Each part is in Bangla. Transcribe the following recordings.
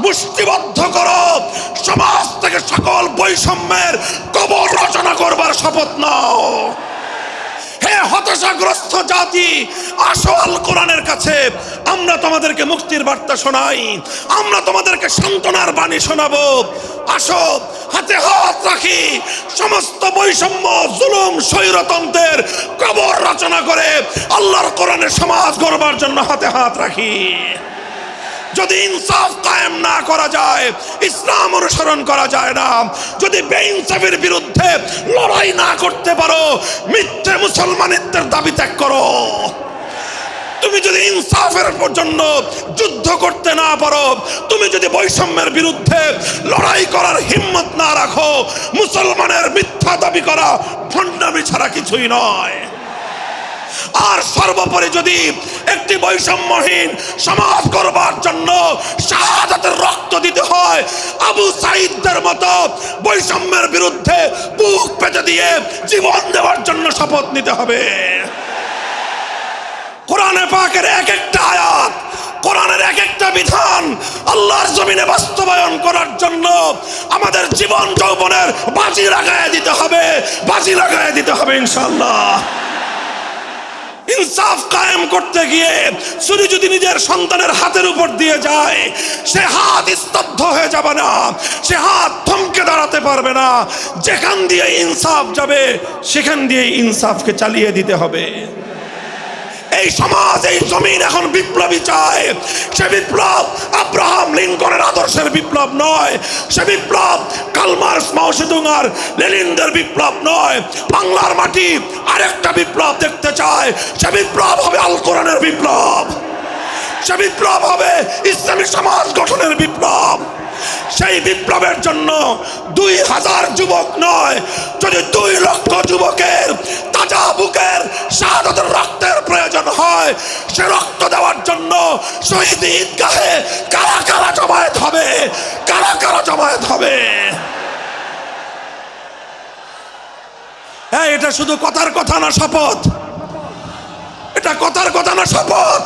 মুষ্টিবদ্ধ করো, সমাজ থেকে সকল বৈষম্যের কবর রচনা করবার শপথ নাও। হে হতাশাগ্রস্ত জাতি, আসো আল কোরআনের কাছে, আমরা তোমাদেরকে মুক্তির বার্তা শোনাই, আমরা তোমাদেরকে সান্ত্বনার বাণী শোনাবো। আসো হাতে হাত রাখি, সমস্ত বৈষম্য, জুলুম, স্বৈরতন্ত্রের কবর রচনা করে আল্লাহর কোরআনের সমাজ গড়বার জন্য হাতে হাত রাখি। যদি ইনসাফ কায়েম না করা যায়, ইসলাম অনুসরণ করা যায় না, যদি বেইনসাফের বিরুদ্ধে লড়াই না করতে পারো, মিথ্যে মুসলমানিত্বের দাবি ত্যাগ করো। তুমি যদি ইনসাফের জন্য যুদ্ধ করতে না পারো, তুমি যদি বৈষম্যের বিরুদ্ধে লড়াই করার হিম্মত না রাখো, মুসলমানের মিথ্যা দাবি করা ভণ্ডামি ছাড়া কিছুই নয়। আর সর্বোপরি যদি একটি বৈষম্যহীন সমাজ গড়বার জন্য শাহাদাতের রক্ত দিতে হয়, আবু সাঈদদের মতো বৈষম্যের বিরুদ্ধে বুক পেতে দিয়ে জীবন দেওয়ার জন্য শপথ নিতে হবে। কোরআনে পাকের এক একটা আয়াত, কোরআনের এক একটা বিধান আল্লাহর জমিনে বাস্তবায়ন করার জন্য আমাদের জীবন যৌবনের বাজি লাগায় দিতে হবে, বাজি লাগায় দিতে হবে ইনশাআল্লাহ। ইনসাফ কায়েম করতে গিয়ে ছুরি যদি নিজের সন্তানের হাতের উপর দিয়ে যায়, সে হাত স্তব্ধ হয়ে যাবে না, সে হাত থমকে দাঁড়াতে পারবে না। যেখান দিয়ে ইনসাফ যাবে সেখান দিয়ে ইনসাফকে চালিয়ে দিতে হবে। এই সমাজ, এই জমিন এখন বিপ্লবী চায়। সে বিপ্লব আব্রাহাম লিঙ্কনের আদর্শের বিপ্লব নয়, সে বিপ্লব কার্ল মার্কস, মাও সেতুং আর লেনিনদের বিপ্লব নয়। বাংলার মাটি আরেকটা বিপ্লব দেখতে চায়, সে বিপ্লব হবে আল কোরআনের বিপ্লব, সে বিপ্লব হবে ইসলামী সমাজ গঠনের বিপ্লব। সেই বিপ্লবের জন্য 2000 যুবক নয়, যদি 2 লক্ষ যুবকের তাজা বুকের শাহাদাতের রক্তের প্রয়োজন হয়, সে রক্ত দেওয়ার জন্য শহীদ ঈদগাহে কারা কারা জমায়েত হবে, কারা কারা জমায়েত হবে। হ্যাঁ, এটা শুধু কথার কথা না, শপথ। এটা কথার কথা না, শপথ।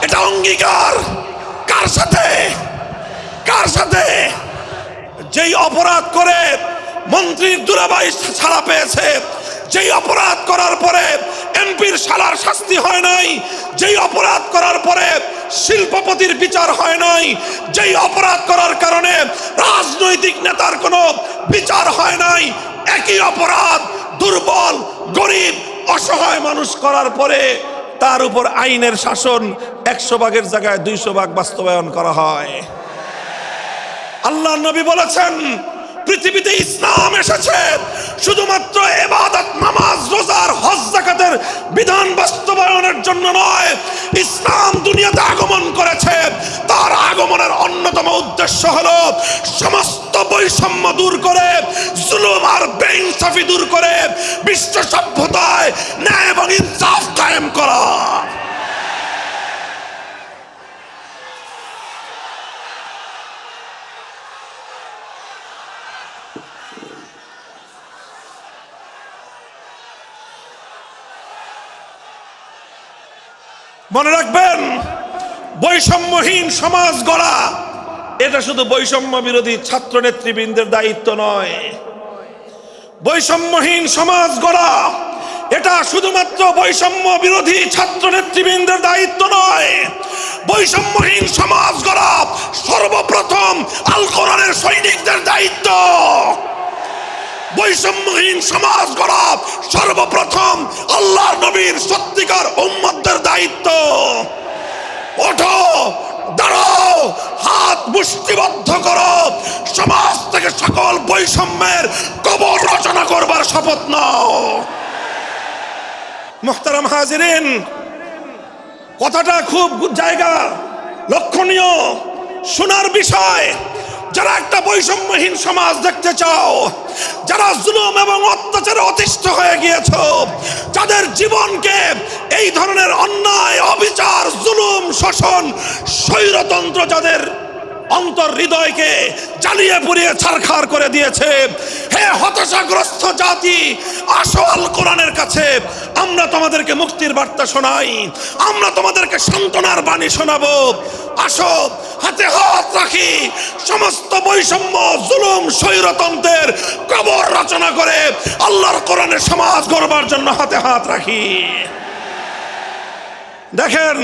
এটা অঙ্গীকার। কার সাথে? কার সাথে? যেই অপরাধ করে মন্ত্রীর দুলাভাই ছাড়া পেয়েছে, যেই অপরাধ করার পরে এমপির শালার শাস্তি হয় নাই, যেই অপরাধ করার পরে শিল্পপতির বিচার হয় নাই, যেই অপরাধ করার কারণে রাজনৈতিক নেতার কোনো বিচার হয় নাই, একই অপরাধ দুর্বল, গরিব, অসহায় মানুষ করার পরে তার উপর আইনের শাসন 100 ভাগের জায়গায় 200 ভাগ বাস্তবায়ন করা হয়। আল্লাহ নবী বলেছেন, পৃথিবীতে ইসলাম এসেছে শুধুমাত্র ইবাদত, নামাজ, রোজার, হজ, যাকাতের বিধান বাস্তবায়নের জন্য নয়। ইসলাম দুনিয়াতে আগমন করেছে, তার আগমনের অন্যতম উদ্দেশ্য হলো সমস্ত বৈষম্য দূর করে, জুলুম আর বেইনসাফি দূর করে বিশ্ব সভ্যতায় ন্যায় এবং ইনসাফ কায়েম করা। মনে রাখবেন, বৈষম্যহীন সমাজ গড়া এটা শুধু বৈষম্য বিরোধী ছাত্র নেতৃবৃন্দের দায়িত্ব নয়। বৈষম্যহীন সমাজ গড়া এটা শুধুমাত্র বৈষম্য বিরোধী ছাত্র নেতৃবৃন্দের দায়িত্ব নয়। বৈষম্যহীন সমাজ গড়া সর্বপ্রথম আল কোরআনের সৈনিকদের দায়িত্ব। বৈষম্যহীন সমাজ গড়া সর্বপ্রথম আল্লাহর নবীর সত্যিকার উম্মতদের দায়িত্ব। ওঠো, দাঁড়াও, হাত মুষ্টিবদ্ধ করো, সমাজ থেকে সকল বৈষম্যের কবর রচনা করবার শপথ নাও। মুহতারাম হাজিরিন, কথাটা খুব জায়গা লক্ষণীয়, শোনার বিষয়। যারা একটা বৈষম্যহীন সমাজ দেখতে চাও, যারা জুলুম এবং অত্যাচারে অতিষ্ঠ হয়ে গিয়েছ, যাদের জীবনকে এই ধরনের অন্যায়, অবিচার, জুলুম, শোষণ, স্বৈরতন্ত্র যাদের অন্তর হৃদয়কে জ্বালিয়ে পুড়িয়ে ছারখার করে দিয়েছে, হে হতাশাগ্রস্ত জাতি, আসো আল কোরআনের কাছে, আমরা তোমাদেরকে মুক্তির বার্তা শোনাই, আমরা তোমাদেরকে সান্ত্বনার বাণী শোনাবো। আসো হাতে হাত রাখি, সমস্ত বৈষম্য, জুলুম, স্বৈরতন্ত্রের কবর রচনা করে আল্লাহর কোরআনের সমাজ গড়বার জন্য হাতে হাত রাখি। দেখেন,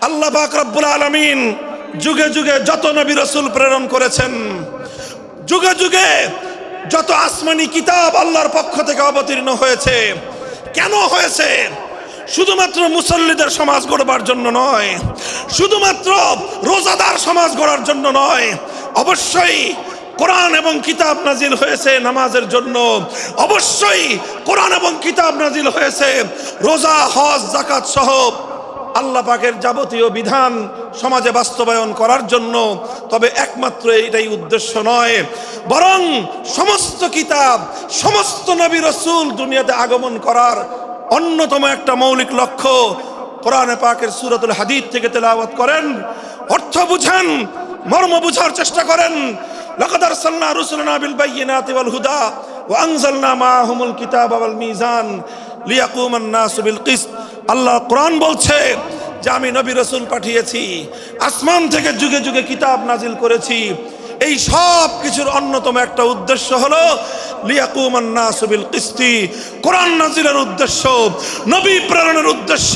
আল্লাহ পাক রব্বুল আলামিন যুগে যুগে যত নবী রাসূল প্রেরণ করেছেন, যুগে যুগে যত আসমানি কিতাব আল্লাহর পক্ষ থেকে অবতীর্ণ হয়েছে, কেন হয়েছে? শুধুমাত্র মুসল্লিদের সমাজ গড়বার জন্য নয়, শুধুমাত্র রোজাদার সমাজ গড়ার জন্য নয়, অবশ্যই কোরআন এবং কিতাব নাজিল হয়েছে নামাজের জন্য, অবশ্যই কোরআন এবং কিতাব নাজিল হয়েছে রোজা, হজ, যাকাত সহ আল্লাহ পাকের যাবতীয় বিধান সমাজে বাস্তবায়ন করার জন্য। তবে একমাত্র এটাই উদ্দেশ্য নয়, বরং সমস্ত কিতাব, সমস্ত নবী রাসূল দুনিয়াতে আগমন করার অন্যতম একটা মৌলিক লক্ষ্য। কোরআনে পাকের সূরাতুল হাদীদ থেকে তেলাওয়াত করেন, অর্থ বুঝেন, মর্ম বুঝার চেষ্টা করেন। লাকাদ আরসালনা রুসুলানা বিল বায়িনাতি ওয়াল হুদা ওয়া আনজালনা মাআহুমুল কিতাবা ওয়াল মিজান লিয়াকুমান নাসু বিল কিসত। আল্লাহ কোরআন বলছে যে আমি নবী রাসূল পাঠিয়েছি, আসমান থেকে যুগে যুগে কিতাব নাজিল করেছি। এই সব কিছুর অন্যতম একটা উদ্দেশ্য হলো লিয়াকুমান নাসু বিল কিসতি। কোরআন নাজিলের উদ্দেশ্য, নবী প্রেরণের উদ্দেশ্য,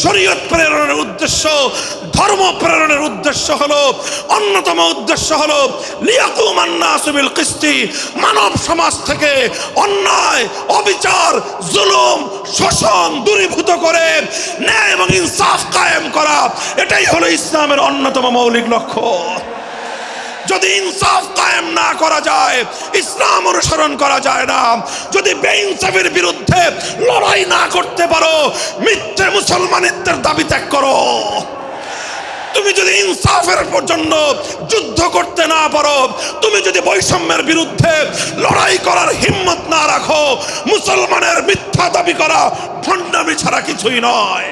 শরীয়ত প্রেরণের উদ্দেশ্য, ধর্ম প্রেরণের উদ্দেশ্য হলো, অন্যতম উদ্দেশ্য হলো লিয়াকুমান নাসু বিল কিসতি। মানব সমাজ থেকে অন্যায়, অবিচার, জুলুম, শোষণ দূরীভূত করে ন্যায় এবং ইনসাফ কায়েম করা, এটাই হলো ইসলামের অন্যতম মৌলিক লক্ষ্য। যদি ইনসাফ কায়েম না করা যায়, ইসলাম অনুসরণ করা যায় না। যদি বেইনসাফের বিরুদ্ধে লড়াই না করতে পারো, মিথ্যে মুসলমানিত্বের দাবি ত্যাগ করো। তুমি যদি ইনসাফের জন্য যুদ্ধ করতে না পারো, তুমি যদি বৈষম্যের বিরুদ্ধে লড়াই করার হিম্মত না রাখো, মুসলমানের মিথ্যা দাবি করা ভণ্ডামি ছাড়া কিছুই নয়।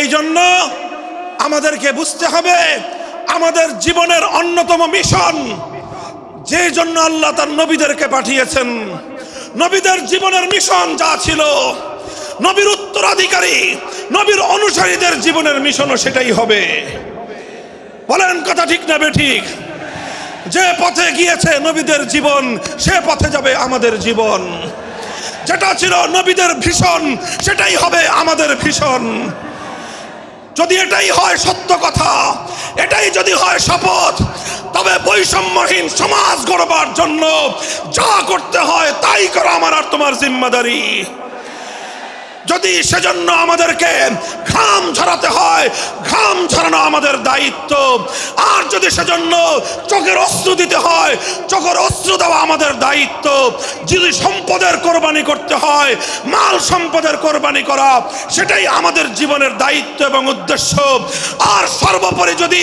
এই জন্য আমাদেরকে বুঝতে হবে, আমাদের জীবনের অন্যতম মিশন, যে জন্য আল্লাহ তার নবীদেরকে পাঠিয়েছেন, নবীদের জীবনের মিশন যা ছিল, নবীর উত্তরাধিকারী, নবীর অনুসারীদের জীবনের মিশনও সেটাই হবে। বলেন কথা ঠিক না বেঠিক? যে পথে গিয়েছে নবীদের জীবন, সে পথে যাবে আমাদের জীবন। যেটা ছিল নবীদের ভীষণ, সেটাই হবে আমাদের ভীষণ। যদি এটাই হয় সত্য কথা, এটাই যদি হয় শপথ, তবে বৈষম্যহীন সমাজ গড়বার জন্য যা করতে হয় তাই করা আমার আর তোমার জিম্মাদারি। যদি সেজন্য আমাদেরকে ঘাম ঝরাতে হয়, ঘাম ঝরানো আমাদের দায়িত্ব। আর যদি সেজন্য চোখের অশ্রু দিতে হয়, চোখের অশ্রু দেওয়া আমাদের দায়িত্ব। যদি সম্পদের কোরবানি করতে হয়, মাল সম্পদের কোরবানি করা, সেটাই আমাদের জীবনের দায়িত্ব এবং উদ্দেশ্য। আর সর্বোপরি যদি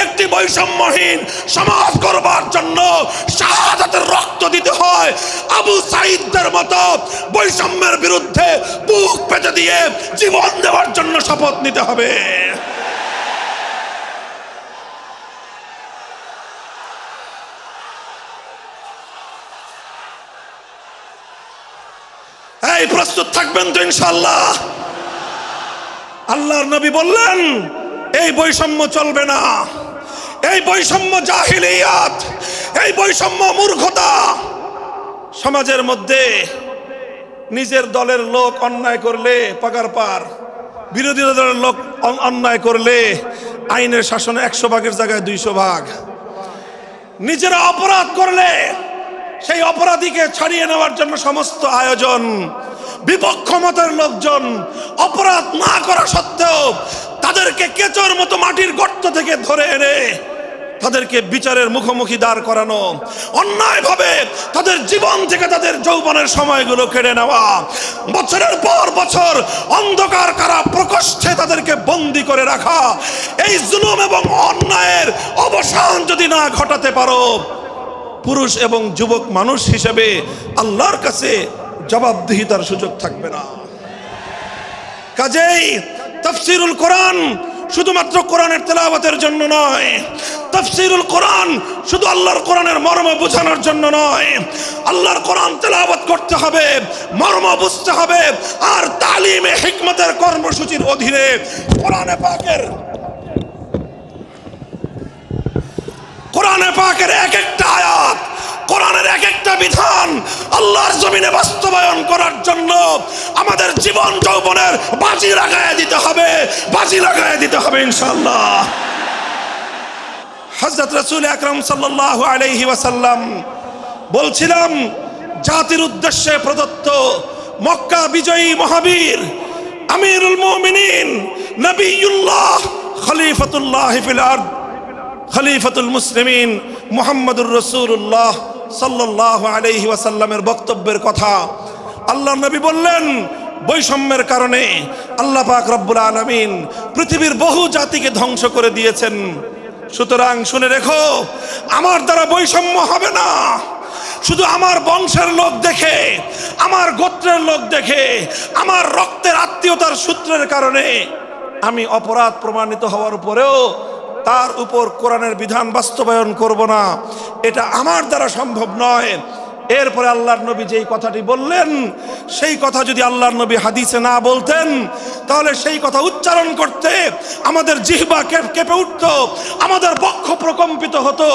একটি বৈষম্যহীন সমাজ গড়বার জন্য শাহাদাতের রক্ত দিতে হয়, আবু সাঈদদের মতো বৈষম্যের বিরুদ্ধে বুক পেতে দিয়ে জীবন দেওয়ার জন্য শপথ নিতে হবে। এই প্রস্তুত থাকবেন তো ইনশাআল্লাহ? আল্লাহর নবী বললেন এই বৈষম্য চলবে না, এই বৈষম্য জাহিলিয়াত, এই বৈষম্য মূর্খতা। সমাজের মধ্যে নিজের দলের লোক অন্যায় করলে পাগার পার, বিরোধী দলের লোক অন্যায় করলে আইনের শাসনে 100 ভাগের জায়গায় 200 ভাগ। নিজেরা অপরাধ করলে সেই অপরাধীকে ছাড়িয়ে নেওয়ার জন্য সমস্ত আয়োজন। বিপক্ষ মতের লোকজন অপরাধ না করা সত্ত্বেও তাদেরকে কেচোর মতো মাটির গর্ত থেকে ধরে এনে তাদেরকে বিচারের মুখোমুখি দাঁড় করানো, অন্যায়ভাবে তাদের জীবন থেকে তাদের যৌবনের সময়গুলো কেড়ে নেওয়া, বছরের পর বছর অন্ধকার কারা প্রকোষ্ঠে তাদেরকে বন্দি করে রাখা। এই জুলুম এবং অন্যায়ের অবসান যদি না ঘটাতে পারো, পুরুষ এবং যুবক মানুষ হিসেবে আল্লাহর কাছে জবাবদিহিতার সুযোগ থাকবে না। কাজেই তাফসীরুল কোরআন শুধুমাত্র কোরআনের তেলাওয়াতের জন্য নয়, তাফসীরুল কোরআন শুধু আল্লাহর কোরআনের মর্ম বোঝানোর জন্য নয়, আল্লাহর কোরআন তেলাওয়াত করতে হবে, মর্ম বুঝতে হবে, আর তালিমে হিকমতের কর্মসূচির অধীনে কোরআনে পাকের এক একটা আয়াত, কোরআনের এক একটা বিধান আল্লাহর জমিনে বাস্তবায়ন করার জন্য আমাদের জীবন যৌবনের বাজি লাগায় দিতে হবে ইনশাআল্লাহ। হযরত রাসূল আকরাম সাল্লাল্লাহু আলাইহি ওয়াসাল্লাম বলছিলাম, জাতির উদ্দেশ্যে প্রদত্ত মক্কা বিজয়ী মহাবীর আমিরুল মুমিনিন নবিয়ুল্লাহ খলিফাতুল্লাহ ফিল আরদ খলিফাতুল মুসলিমিন মুহাম্মদুর রাসূলুল্লাহ সাল্লাল্লাহু আলাইহি ওয়াসাল্লামের বক্তব্যের কথা আল্লাহর নবী বললেন, বৈষম্যের কারণে আল্লাহ পাক রব্বুল আলামিন পৃথিবীর বহু জাতিকে ধ্বংস করে দিয়েছেন। সুতরাং শুনে রেখো, আমার দ্বারা বৈষম্য হবে না। শুধু আমার বংশের লোক দেখে, আমার গোত্রের লোক দেখে, আমার রক্তের আত্মীয়তার সূত্রের কারণে আমি অপরাধ প্রমাণিত হওয়ার পরেও তার উপর কোরআনের বিধান বাস্তবায়ন করব না, এটা আমার দ্বারা সম্ভব নয়। এরপরে আল্লাহর নবী যেই কথাটি বললেন, সেই কথা যদি আল্লাহর নবী হাদিসে না বলতেন, তাহলে সেই কথা উচ্চারণ করতে আমাদের জিহ্বা কেঁপে উঠত, আমাদের বক্ষ প্রকম্পিত হতো।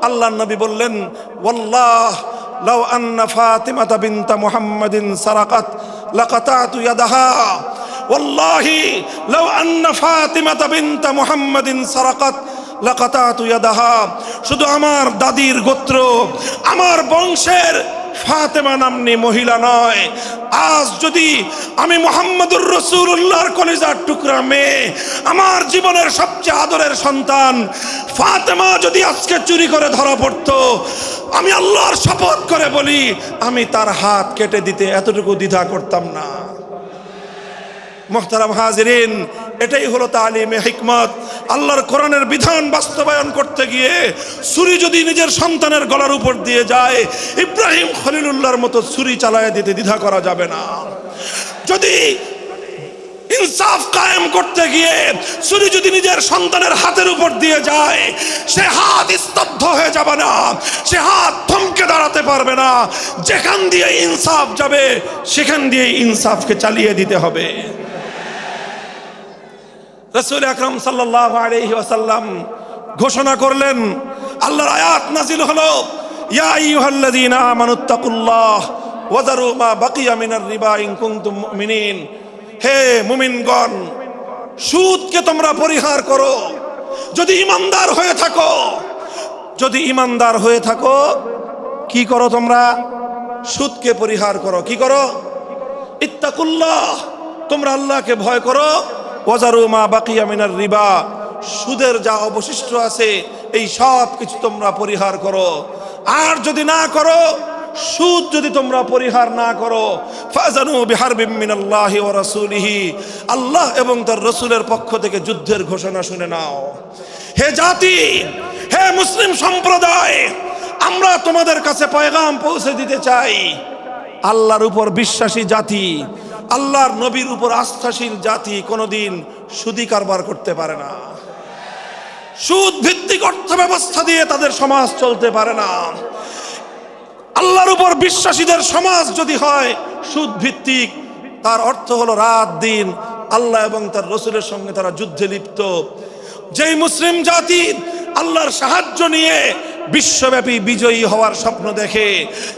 আল্লাহর নবী বললেন, ওয়াল্লাহ লাউ আন্না ফাতিমাতা বিনতা মুহাম্মাদিন সারাকাত লাকাতাতু ইয়াদাহা, ওয়াল্লাহি লাউ আন্না ফাতিমাতা বিনতা মুহাম্মাদিন সারাকাত লাকাতাতু ইয়াদাহা। শুধু আমার দাদির গোত্র, আমার বংশের ফাতেমা নামনি মহিলা নয়, আজ যদি আমি মুহাম্মদুর রাসূলুল্লাহর কলিজার টুকরা মেয়ে, আমার জীবনের সবচেয়ে আদরের সন্তান ফাতেমা যদি আজকে চুরি করে ধরা পড়তো, আমি আল্লাহর শপথ করে বলি, আমি তার হাত কেটে দিতে এতটুকু দ্বিধা করতাম না। মুহতারাম হাজিরিন, এটাই হলো তালিমে হিকমত। আল্লাহর কোরআনের বিধান বাস্তবায়ন করতে গিয়ে ছুরি যদি নিজের সন্তানের গলার উপর দিয়ে যায়, ইব্রাহিম খলিলুল্লাহর মতো ছুরি চালায় দিতে দ্বিধা করা যাবে না। যদি ইনসাফ কায়েম করতে গিয়ে ছুরি যদি নিজের সন্তানের হাতের উপর দিয়ে যায়, সে হাত স্তব্ধ হয়ে যাবে না, সে হাত থমকে দাঁড়াতে পারবে না। যেখান দিয়ে ইনসাফ যাবে সেখান দিয়ে ইনসাফকে চালিয়ে দিতে হবে। রাসূল আকরাম সাল্লাল্লাহু আলাইহি ওয়াসাল্লাম ঘোষণা করলেন, আল্লাহর আয়াত নাজিল হলো, ইয়া আইয়ুহাল্লাযীনা আমানুত্তাকুল্লাহ ওয়া যারু মা বাকিয়া মিনার রিবা ইন কুনতুম মুমিনিন। হে মুমিনগণ, সুদকে তোমরা পরিহার করো যদি ঈমানদার হয়ে থাকো। যদি ঈমানদার হয়ে থাকো, কি করো তোমরা? সুদকে পরিহার করো। কি করো? ইত্তাকুল্লাহ, তোমরা আল্লাহকে ভয় করো। ওয়াজারু মা বাকিয়া মিনার রিবা, সুদের যা অবশিষ্ট আছে এই সব কিছু তোমরা পরিহার করো। আর যদি না করো, সুদ যদি তোমরা পরিহার না করো, ফাজানু বিহারবিম মিনাল্লাহি ওয়া রাসূলিহি, আল্লাহ এবং তার রাসূলের পক্ষ থেকে যুদ্ধের ঘোষণা শুনে নাও। হে জাতি, হে মুসলিম সম্প্রদায়, আমরা তোমাদের কাছে পয়গাম পৌঁছে দিতে চাই, আল্লাহর উপর বিশ্বাসী জাতি, আল্লাহর নবীর উপর আস্থাশীল জাতি কোনোদিন সুদি কারবার করতে পারে না। সুদ ভিত্তিক অর্থ ব্যবস্থা দিয়ে তাদের সমাজ চলতে পারে না। আল্লাহর উপর বিশ্বাসীদের সমাজ যদি হয় সুদ ভিত্তিক, তার অর্থ হলো রাত দিন আল্লাহ এবং তার রাসূলের সঙ্গে তারা যুদ্ধে লিপ্ত। যেই মুসলিম জাতি আল্লাহর সাহায্য নিয়ে বিশ্বব্যাপী বিজয়ী হওয়ার স্বপ্ন দেখে,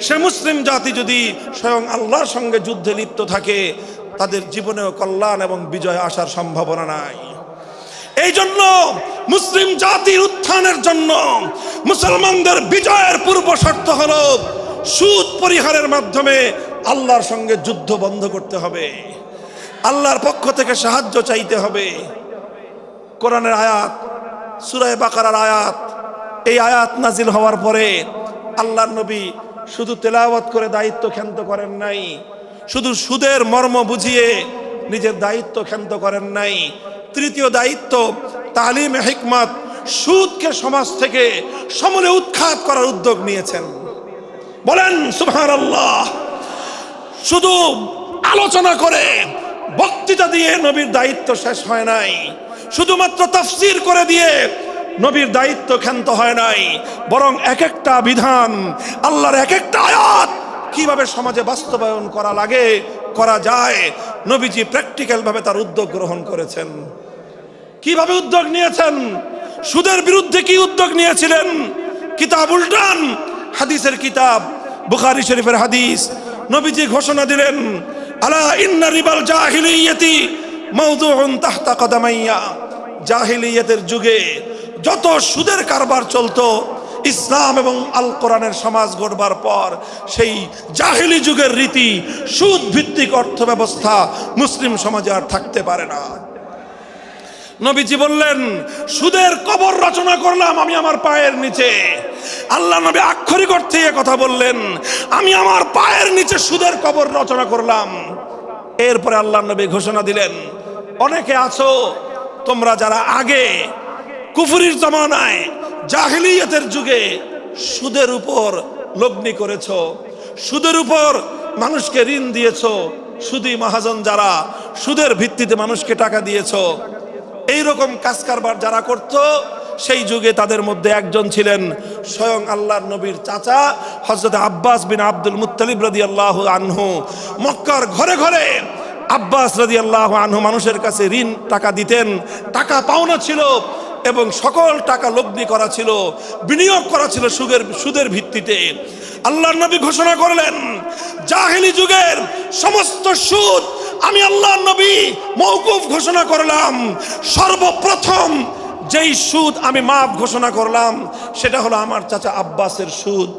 সে মুসলিম জাতি যদি স্বয়ং আল্লাহর সঙ্গে যুদ্ধে লিপ্ত থাকে, তাদের জীবনেও কল্যাণ এবং বিজয় আসার সম্ভাবনা নাই। এই জন্য মুসলিম জাতির উত্থানের জন্য, মুসলমানদের বিজয়ের পূর্ব শর্ত হলো সুদ পরিহারের মাধ্যমে আল্লাহর সঙ্গে যুদ্ধ বন্ধ করতে হবে, আল্লাহর পক্ষ থেকে সাহায্য চাইতে হবে। কোরআনের আয়াত, সূরা বাকারার আয়াত, এই আয়াত নাজিল হওয়ার পরে আল্লাহর নবী শুধু তেলাওয়াত করে দায়িত্ব ক্ষান্ত করেন নাই, শুধু সুদের মর্ম বুঝিয়ে নিজের দায়িত্ব ক্ষান্ত করেন নাই। তৃতীয় দায়িত্ব তালিমে হিকমত, সুদকে সমাজ থেকে সমূলে উৎখাত করার উদ্যোগ নিয়েছেন। বলেন সুবহানাল্লাহ। শুধু আলোচনা করে, বক্তৃতা দিয়ে নবীর দায়িত্ব শেষ হয় নাই, শুধুমাত্র তাফসীর করে দিয়ে নবীর দায়িত্ব ক্ষান্ত হয় নাই, বরং এক একটা বিধান, আল্লাহর এক একটা আয়াত কিভাবে সমাজে বাস্তবায়ন করা লাগে, করা যায়, নবীজি প্র্যাকটিক্যাল ভাবে তার উদ্যোগ গ্রহণ করেছেন। কিভাবে উদ্যোগ নিয়েছেন? সুদের বিরুদ্ধে কি উদ্যোগ নিয়েছিলেন? কিতাব উল্টান, হাদিসের কিতাব, বুখারী শরীফের হাদিস, নবীজি ঘোষণা দিলেন, আলা ইন্না রিবাল জাহিলিয়াতি মাওদুউন তাহতা কদামাইয়া। জাহিলিয়াতের যুগে যত সুদের কারবার চলতো, ইসলাম এবং আল কোরআনের সমাজ গড়বার পর সেই জাহিলি যুগের রীতি, সুদ ভিত্তিক অর্থ ব্যবস্থা মুসলিম সমাজে আর থাকতে পারে না। নবীজি বললেন, সুদের কবর রচনা করলাম আমি আমার পায়ের নিচে। আল্লাহ নবী আক্ষরিক অর্থে কথা বললেন, আমি আমার পায়ের নিচে সুদের কবর রচনা করলাম। এরপরে আল্লাহ নবী ঘোষণা দিলেন, অনেকে আছো তোমরা যারা আগে কুফরির জমানায় জাহিলিয়াতের যুগে সুদের উপর লগ্নি করেছো, সুদের উপর মানুষকে ঋণ দিয়েছো, সুদী মহাজন যারা সুদের ভিত্তিতে মানুষকে টাকা দিয়েছো, এইরকম কাজ কারবার যারা করত, সেই যুগে তাদের মধ্যে একজন ছিলেন স্বয়ং আল্লাহর নবীর চাচা হযরত আব্বাস বিন আব্দুল মুত্তালিব রাদিয়াল্লাহু আনহু। মক্কার ঘরে ঘরে আব্বাস রাদিয়াল্লাহু আনহু মানুষের কাছে ঋণ টাকা দিতেন, টাকা পাওনা ছিল এবং সকল টাকা লগ্নি করা ছিল, বিনিয়োগ করা ছিল সুদের ভিত্তিতে। আল্লাহর নবী ঘোষণা করলেন, জাহেলি যুগের সমস্ত সুদ আমি আল্লাহর নবী মওকুফ ঘোষণা করলাম। সর্বপ্রথম যেই সুদ আমি মাফ ঘোষণা করলাম সেটা হলো আমার চাচা আব্বাসের সুদ।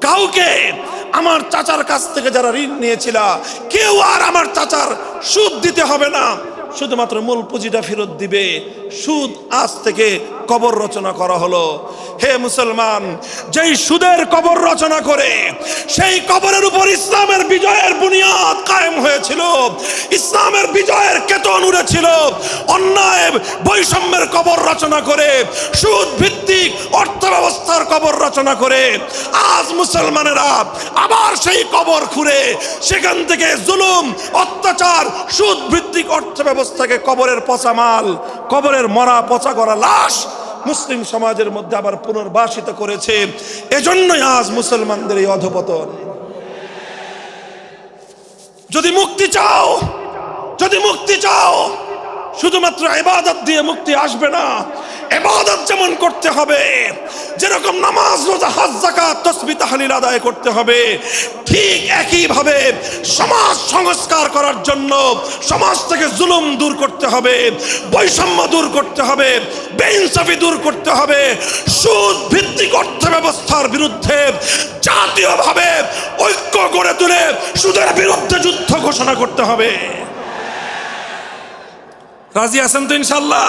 কাউকে আমার চাচার কাছ থেকে যারা ঋণ নিয়েছিল, কেউ আর আমার চাচার সুদ দিতে হবে না, শুধুমাত্র মূল পুঁজিটা ফেরত দিবে। সুদ আজ থেকে কবর রচনা করা হলো। হে মুসলমান, যেই সুদের কবর রচনা করে সেই কবরের উপর ইসলামের বিজয়ের বুনিয়াদ কায়েম হয়েছিল, ইসলামের বিজয়ের কেতন উড়েছিল। অন্যায় বৈষম্যের কবর রচনা করে, সুদ ভিত্তিক অর্থ ব্যবস্থার কবর রচনা করে আজ মুসলমানেরা আবার সেই কবর খুঁড়ে সেখান থেকে জুলুম, অত্যাচার, সুদ ভিত্তিক অর্থ ব্যবস্থাকে কবরের পচা মাল, কবরের মরা পচা করা লাশ মুসলিম সমাজের মধ্যে আবার পুনর্বাসিত করেছে। এজন্যই আজ মুসলমানদের এই অধপতন। যদি মুক্তি চাও, যদি মুক্তি চাও, শুধুমাত্র ইবাদত দিয়ে মুক্তি আসবে না। ইবাদত যেমন করতে হবে, যেরকম নামাজ, রোজা, হজ, যাকাত, তাসবিহ, তাহলিল আদায় করতে হবে, ঠিক একই ভাবে সমাজ সংস্কার করার জন্য সমাজ থেকে জুলুম দূর করতে হবে, বৈষম্য দূর করতে হবে, বেইনসাফি দূর করতে হবে, সুদ ভিত্তিক অর্থ ব্যবস্থার বিরুদ্ধে জাতীয়ভাবে ঐক্য গড়ে তুলে সুদের বিরুদ্ধে যুদ্ধ ঘোষণা করতে হবে। রাজি আছেন তো ইনশাআল্লাহ?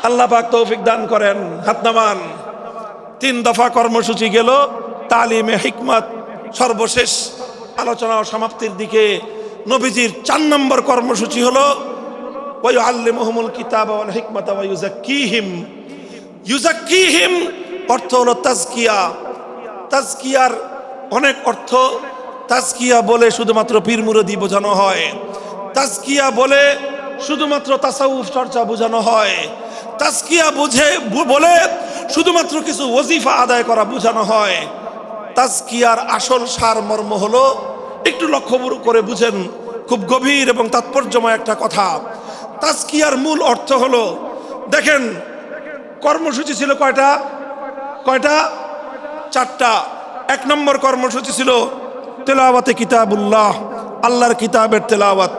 আল্লাহ পাক তৌফিক দান করেন। হাত নামান। 3 দফা কর্মসূচি গেল, তালিমে হিকমত সর্বশেষ আলোচনা ও সমাপ্তির দিকে। নবীজির 4 নম্বর কর্মসূচি হলো ওয়া ইউআল্লিমুহুমুল কিতাবা ওয়াল হিকমাতা ওয়া ইউযাক্কিহিম। ইউযাক্কিহিম অর্থ হলো তাজকিয়া। তাজকিয়ার অনেক অর্থ। তাজকিয়া বলে শুধুমাত্র পীর মুরিদি বোঝানো হয়, তাজকিয়া বলে শুধুমাত্র তাসাউফ চর্চা বোঝানো হয়, তাজকিয়া বলে শুধুমাত্র কিছু ওজিফা আদায় করা বোঝানো হয়। তাজকিয়ার আসল সারমর্ম হলো, একটু লক্ষ্য করে বুঝেন, খুব গভীর এবং তাৎপর্যময় একটা কথা। তাজকিয়ার মূল অর্থ হলো, দেখেন কর্মসূচি ছিল কয়টা? 4টা। 1 নম্বর কর্মসূচি ছিল তেলাওয়াতে কিতাবুল্লাহ, আল্লাহর কিতাবের তেলাওয়াত।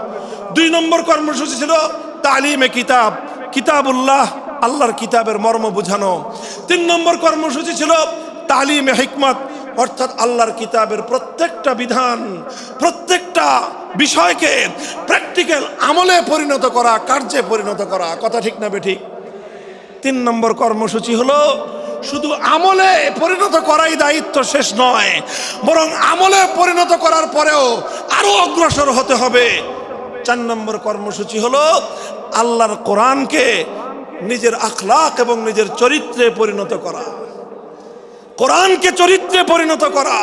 2 নম্বর কর্মসূচি ছিল তালিমে কিতাব, কিতাবুল্লাহ, আল্লাহর কিতাবের মর্ম বোঝানো। 3 নম্বর কর্মসূচি ছিল তালিমে হিকমত, অর্থাৎ আল্লাহর কিতাবের প্রত্যেকটা বিধান, প্রত্যেকটা বিষয়কে প্র্যাকটিক্যাল আমলে পরিণত করা, কার্যে পরিণত করা। কথা ঠিক না বেঠিক? 3 নম্বর কর্মসূচি হলো শুধু আমলে পরিণত করাই দায়িত্ব শেষ নয়, বরং আমলে পরিণত করার পরেও আরো অগ্রসর হতে হবে। 4 নম্বর কর্মসূচি হলো আল্লাহর কোরআনকে নিজের আখলাক এবং নিজের চরিত্রে পরিণত করা। কোরআনকে চরিত্রে পরিণত করা,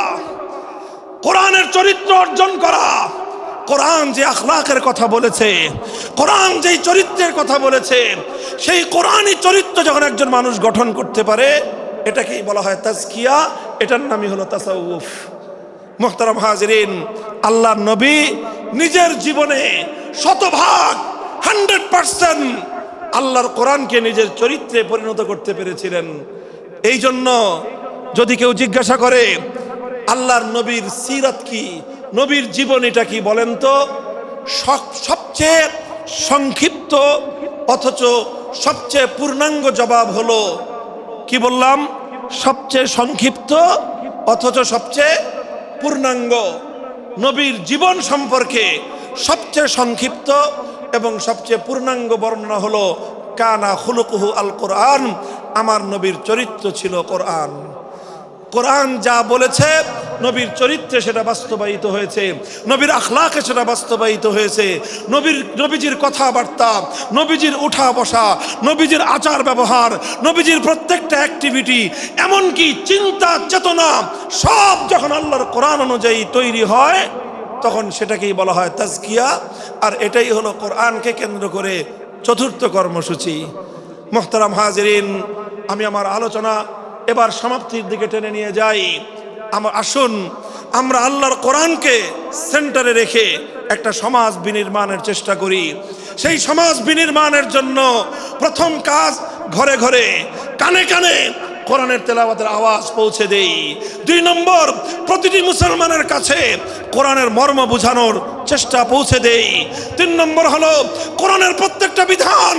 কোরআনের চরিত্র অর্জন করা। কোরআন যে আখলাকের কথা বলেছে, কোরআন যেই চরিত্রের কথা বলেছে, সেই কোরআনই চরিত্র যখন একজন মানুষ গঠন করতে পারে, এটাকেই বলা হয় তাজকিয়া, এটার নামই হলো তাসাউফ। মুহতারাম হাজিরিন, আল্লাহর নবী নিজের জীবনে 100% আল্লাহর কোরআনকে নিজের চরিত্রে পরিণত করতে পেরেছিলেন। এই জন্য যদি কেউ জিজ্ঞাসা করে আল্লাহর নবীর সিরাত কি, নবীর জীবনীটা কি বলেন তো, সবচেয়ে সংক্ষিপ্ত অথচ সবচেয়ে পূর্ণাঙ্গ জবাব হলো, কি বললাম, সবচেয়ে সংক্ষিপ্ত অথচ সবচেয়ে পূর্ণাঙ্গ। নবীর জীবন সম্পর্কে সবচেয়ে সংক্ষিপ্ত এবং সবচেয়ে পূর্ণাঙ্গ বর্ণনা হলো কানা খুলুকুহু আল কোরআন, আমার নবীর চরিত্র ছিল কোরআন। কোরআন যা বলেছে নবীর চরিত্রে সেটা বাস্তবায়িত হয়েছে, নবীর আখলাকে সেটা বাস্তবায়িত হয়েছে। নবীজির কথাবার্তা, নবীজির উঠা বসা, নবীজির আচার ব্যবহার, নবীজির প্রত্যেকটা অ্যাক্টিভিটি, এমনকি চিন্তা চেতনা সব যখন আল্লাহর কোরআন অনুযায়ী তৈরি হয়, তখন সেটাকেই বলা হয় তাজকিয়া। আর এটাই হলো কোরআনকে কেন্দ্র করে চতুর্থ কর্মসূচি। মুহতারাম হাজিরিন, আমি আমার আলোচনা এবার সমাপ্তির দিকে টেনে নিয়ে যাই। আসুন আমরা আল্লাহর কোরআনকে সেন্টারে রেখে একটা সমাজ বিনির্মাণের চেষ্টা করি। সেই সমাজ বিনির্মাণের জন্য প্রথম কাজ, ঘরে ঘরে কানে কানে কোরআনের তেলাওয়াতের আওয়াজ পৌঁছে দেই। 2 নম্বর, প্রতিটি মুসলমানের কাছে কোরআনের মর্ম বোঝানোর চেষ্টা পৌঁছে দেই। 3 নম্বর হলো কোরআনের প্রত্যেকটা বিধান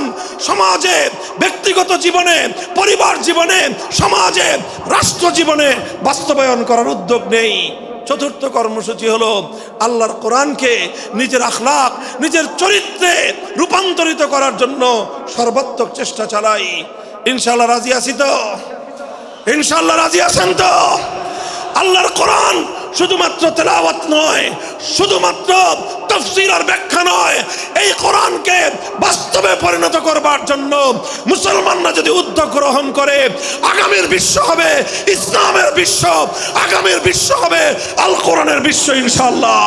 সমাজে, ব্যক্তিগত জীবনে, পরিবার জীবনে, সমাজে, রাষ্ট্র জীবনে বাস্তবায়ন করার উদ্যোগ নেই। চতুর্থ কর্মসূচি হলো আল্লাহর কোরআনকে নিজের আখলাক, নিজের চরিত্রে রূপান্তরিত করার জন্য সর্বাত্মক চেষ্টা চালাই। ইনশাআল্লাহ রাজি আছি তো? ইনশাআল্লাহ রাজি আছেন তো? আল্লাহর কোরআন শুধুমাত্র তেলাওয়াত নয়, শুধুমাত্র তাফসীর আর ব্যাখ্যা নয়, এই কোরআনকে বাস্তবে পরিণত করবার জন্য মুসলমানরা যদি উদ্যোগ গ্রহণ করে, আগামীর বিশ্ব হবে ইসলামের বিশ্ব, আগামীর বিশ্ব হবে আল কোরআনের বিশ্ব ইনশাআল্লাহ।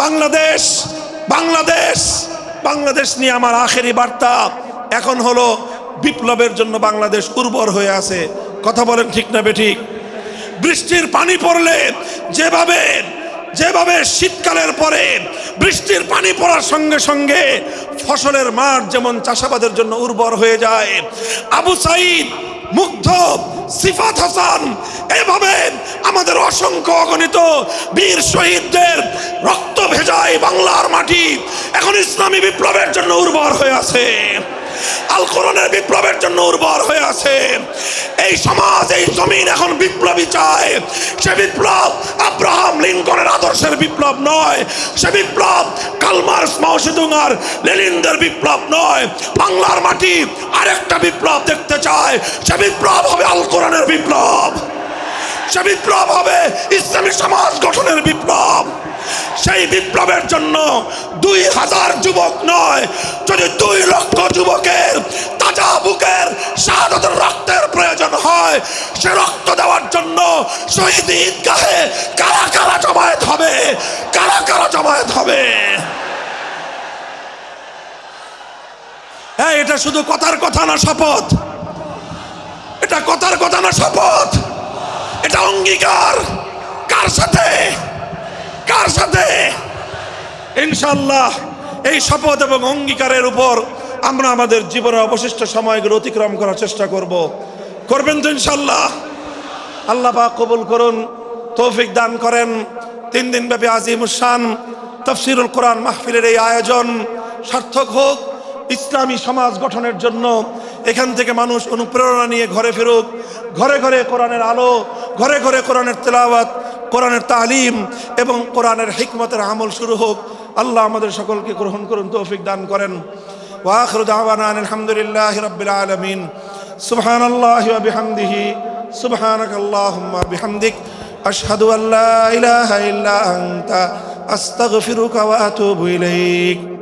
বাংলাদেশ বাংলাদেশ বাংলাদেশ নিয়ে আমার আখেরি বার্তা এখন হলো, বিপ্লবের জন্য বাংলাদেশ উর্বর হয়ে আছে। কথা বলেন ঠিক না বেঠিক? বৃষ্টির পানি পড়লে যেভাবে যেভাবে শীতকালের পরে বৃষ্টির পানি পড়ার সঙ্গে সঙ্গে ফসলের মাঠ যেমন চাষাবাদের জন্য উর্বর হয়ে যায়, আবু সাইদ, মুগ্ধ, সিফাত হাসান, এভাবে আমাদের অসংখ্য অগণিত বীর শহীদদের রক্ত ভেজায় বাংলার মাটি এখন ইসলামী বিপ্লবের জন্য উর্বর হয়ে আছে, আল কোরআনের বিপ্লবের জন্য উর্বর হয়ে আছে। এই সমাজ, এই জমিন এখন বিপ্লবী চায়। সে বিপ্লব আব্রাহাম লিঙ্কনের আদর্শের বিপ্লব নয়, সে বিপ্লব কার্ল মার্কস, মাও সেতুং আর লেনিনদের বিপ্লব নয়। বাংলার মাটি আরেকটা বিপ্লব দেখতে চায়, সে বিপ্লব হবে আল কোরআনের বিপ্লব, সে বিপ্লব হবে ইসলামী সমাজ গঠনের বিপ্লব। সেই বিপ্লবের জন্য 2000 যুবক নয়, যদি 2 লক্ষ যুবকের তাজা বুকের শাহাদাতের রক্তের প্রয়োজন হয়, সে রক্ত দেওয়ার জন্য শহীদ ঈদগাহে কারা কারা জমায়েত হবে, কারা কারা জমায়েত হবে। হ্যাঁ, এটা শুধু কথার কথা না, শপথ। এটা কথার কথা না, শপথ। এটা অঙ্গীকার। কার সাথে? কার সাথে? ইনশাআল্লাহ এই শপথ এবং অঙ্গীকারের উপর আমরা আমাদের জীবনের অবশিষ্ট সময়গুলো অতিক্রম করার চেষ্টা করব। করবেন তো ইনশাআল্লাহ? আল্লাহ পাক কবুল করুন, তৌফিক দান করেন। 3 দিন ব্যাপী আজিমুস শান তাফসীরুল কোরআন মাহফিলের এই আয়োজন সার্থক হোক, ইসলামী সমাজ গঠনের জন্য এখান থেকে মানুষ অনুপ্রেরণা নিয়ে ঘরে ফেরুক, ঘরে ঘরে কোরআনের আলো, ঘরে ঘরে কোরআনের তেলাওয়াত, কোরআনের তালিম এবং কোরআনের হিকমতের আমল শুরু হোক। আল্লাহ আমাদের সকলকে গ্রহণ করুন, তৌফিক দান করেন। ওয়া আখিরু দাওয়ানা আলহামদুলিল্লাহি রাব্বিল আলামিন। সুবহানাল্লাহি ওয়া বিহামদিহি, সুবহানাকাল্লাহুম্মা বিহামদিক, আশহাদু আল্লা ইলাহা ইল্লা আনতা, আস্তাগফিরুকা ওয়া আতুবু ইলাইক।